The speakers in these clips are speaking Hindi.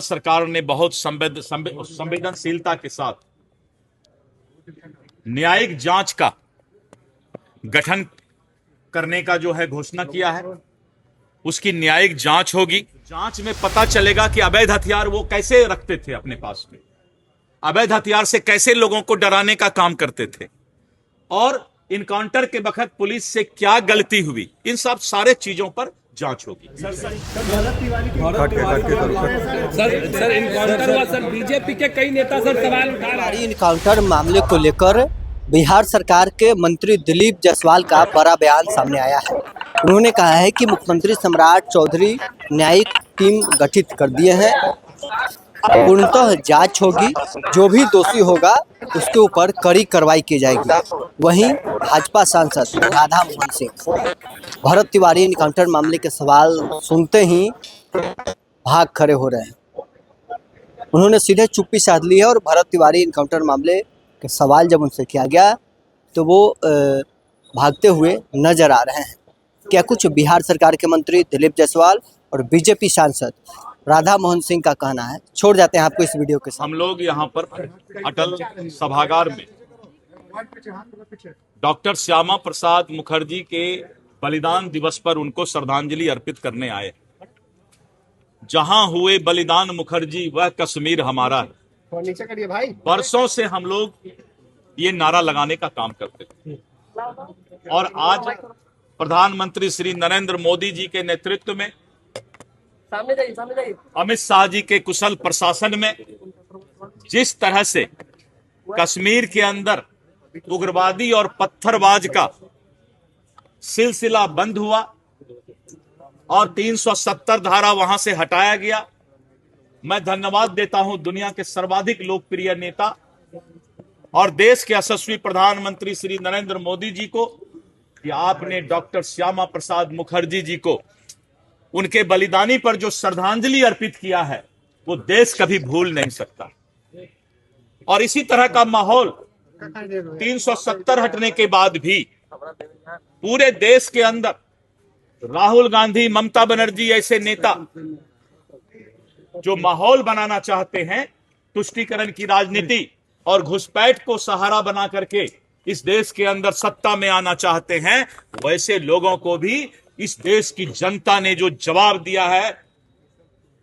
सरकार ने बहुत संवेदनशीलता के साथ न्यायिक जांच का गठन करने का जो है घोषणा किया है। उसकी न्यायिक जांच होगी। जांच में पता चलेगा कि अवैध हथियार वो कैसे रखते थे अपने पास में, अवैध हथियार से कैसे लोगों को डराने का काम करते थे, और इनकाउंटर के वक्त पुलिस से क्या गलती हुई, इन सब सारे चीजों पर जांच होगी। सर इनकाउंटर हुआ सर, बीजेपी के कई नेता सर सवाल उठा रहे हैं। इनकाउंटर मामले को लेकर बिहार सरकार के मंत्री दिलीप जायसवाल का बड़ा बयान सामने आया है। उन्होंने कहा है कि मुख्यमंत्री सम्राट चौधरी न्यायिक टीम गठित कर दिए हैं, पूर्णतः जांच होगी, जो भी दोषी होगा उसके ऊपर कड़ी कार्रवाई की जाएगी। वहीं भाजपा सांसद राधा मोहन सिंह भरत तिवारी इनकाउंटर मामले के सवाल सुनते ही भाग खड़े हो रहे हैं। उन्होंने सीधे चुप्पी साध ली है और भरत तिवारी इनकाउंटर मामले के सवाल जब उनसे किया गया तो वो भागते हुए नजर आ रहे हैं। क्या कुछ बिहार सरकार के मंत्री दिलीप जायसवाल और बीजेपी सांसद राधा मोहन सिंह का कहना है, छोड़ जाते हैं आपको इस वीडियो के साथ। हम लोग यहाँ पर अटल सभागार में डॉक्टर श्यामा प्रसाद मुखर्जी के बलिदान दिवस पर उनको श्रद्धांजलि अर्पित करने आए। जहां हुए बलिदान मुखर्जी वह कश्मीर हमारा है। वर्षों से हम लोग ये नारा लगाने का काम करते थे, और आज प्रधानमंत्री श्री नरेंद्र मोदी जी के नेतृत्व में, अमित शाह जी के कुशल प्रशासन में जिस तरह से कश्मीर के अंदर उग्रवादी और पत्थरबाज का सिलसिला बंद हुआ और 370 धारा वहां से हटाया गया, मैं धन्यवाद देता हूं दुनिया के सर्वाधिक लोकप्रिय नेता और देश के यशस्वी प्रधानमंत्री श्री नरेंद्र मोदी जी को कि आपने डॉक्टर श्यामा प्रसाद मुखर्जी जी को उनके बलिदानी पर जो श्रद्धांजलि अर्पित किया है वो देश कभी भूल नहीं सकता। और इसी तरह का माहौल 370 हटने के बाद भी पूरे देश के अंदर राहुल गांधी, ममता बनर्जी ऐसे नेता जो माहौल बनाना चाहते हैं, तुष्टीकरण की राजनीति और घुसपैठ को सहारा बना करके इस देश के अंदर सत्ता में आना चाहते हैं, वैसे लोगों को भी इस देश की जनता ने जो जवाब दिया है,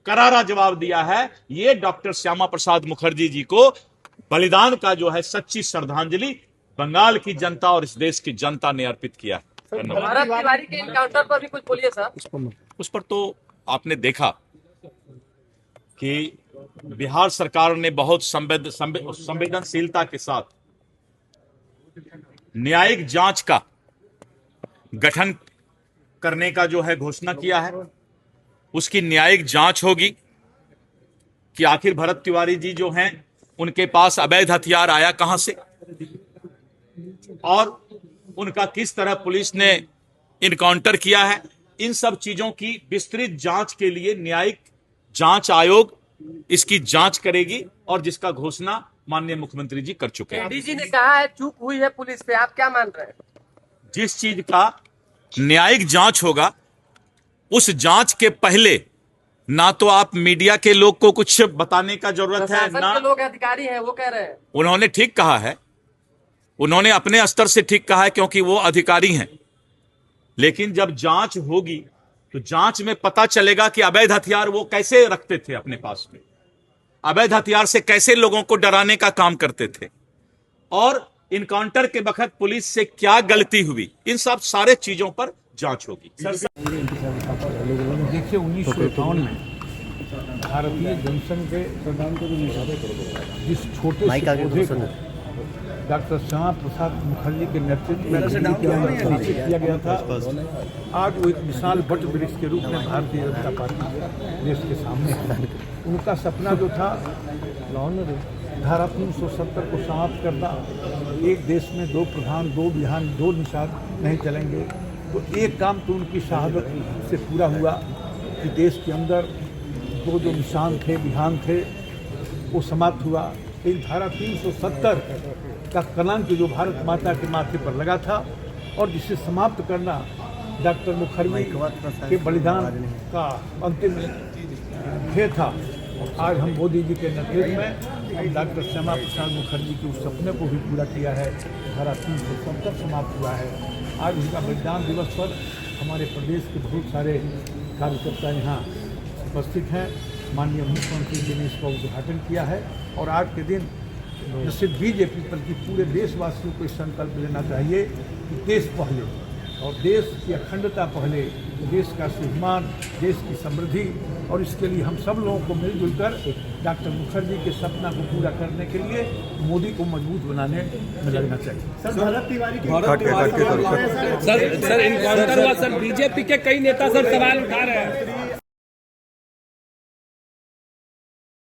करारा जवाब दिया है, ये डॉक्टर श्यामा प्रसाद मुखर्जी जी को बलिदान का जो है सच्ची श्रद्धांजलि बंगाल की जनता और इस देश की जनता ने अर्पित किया है। भरत तिवारी के इनकाउंटर पर भी कुछ बोलिए सर। उस पर तो आपने देखा कि बिहार सरकार ने बहुत संवेदनशीलता के साथ न्यायिक जांच का गठन करने का जो है घोषणा किया है। उसकी न्यायिक जांच होगी कि आखिर भरत तिवारी जी जो हैं उनके पास अवैध हथियार आया कहां से, और उनका किस तरह पुलिस ने इनकाउंटर किया है। इन सब चीजों की विस्तृत जांच के लिए न्यायिक जांच आयोग इसकी जांच करेगी और जिसका घोषणा माननीय मुख्यमंत्री जी कर चुके हैं। डीजी ने कहा है चूक हुई है पुलिस पे, आप क्या मान रहे हैं? जिस चीज का न्यायिक जांच होगा उस जांच के पहले ना तो आप मीडिया के लोग को कुछ बताने का जरूरत है, ना लोग अधिकारी हैं वो कह रहे हैं। उन्होंने ठीक कहा है, उन्होंने अपने स्तर से ठीक कहा है क्योंकि वो अधिकारी हैं। लेकिन जब जांच होगी तो जांच में पता चलेगा कि अवैध हथियार वो कैसे रखते थे अपने पास में, अवैध हथियार से कैसे लोगों को डराने का काम करते थे, और इनकाउंटर के वक्त पुलिस से क्या गलती हुई, इन सब सारे चीजों पर जांच होगी। देखिए 1951 में भारतीय जनसंघ के जिस छोटे से पौधे को डॉक्टर श्यामा प्रसाद मुखर्जी के नेतृत्व में किया गया था, आज वो एक विशाल वट वृक्ष के रूप में भारतीय जनता पार्टी देश के सामने है। उनका सपना जो था धारा 370 को समाप्त करना, एक देश में दो प्रधान, दो विधान, दो निषाद नहीं चलेंगे, तो एक काम तो उनकी शहादत से पूरा हुआ कि देश के अंदर दो जो निशान थे, विधान थे, वो समाप्त हुआ। लेकिन धारा 370 का कलंक जो भारत माता के माथे पर लगा था और जिसे समाप्त करना डॉक्टर मुखर्जी के बलिदान का अंतिम ध्येय था, आज हम मोदी जी के नेतृत्व में हम डॉक्टर श्यामा प्रसाद मुखर्जी के उस सपने को भी पूरा किया है। धारा 370 समाप्त हुआ है। आज उनका बलिदान दिवस पर हमारे प्रदेश के बहुत सारे कार्यकर्ता यहाँ उपस्थित हैं। माननीय मुख्यमंत्री जी ने इसका उद्घाटन किया है और आज के दिन न सिर्फ बीजेपी बल्कि पूरे देशवासियों को संकल्प लेना चाहिए कि देश पहले और देश की अखंडता पहले, देश का स्वाभिमान, देश की समृद्धि, और इसके लिए हम सब लोगों को मिलजुल कर डॉक्टर मुखर्जी के सपना को पूरा करने के लिए मोदी को मजबूत बनाने में लगना चाहिए। सर इनकाउंटर हुआ सर, बीजेपी के कई नेता सर सवाल उठा रहे हैं।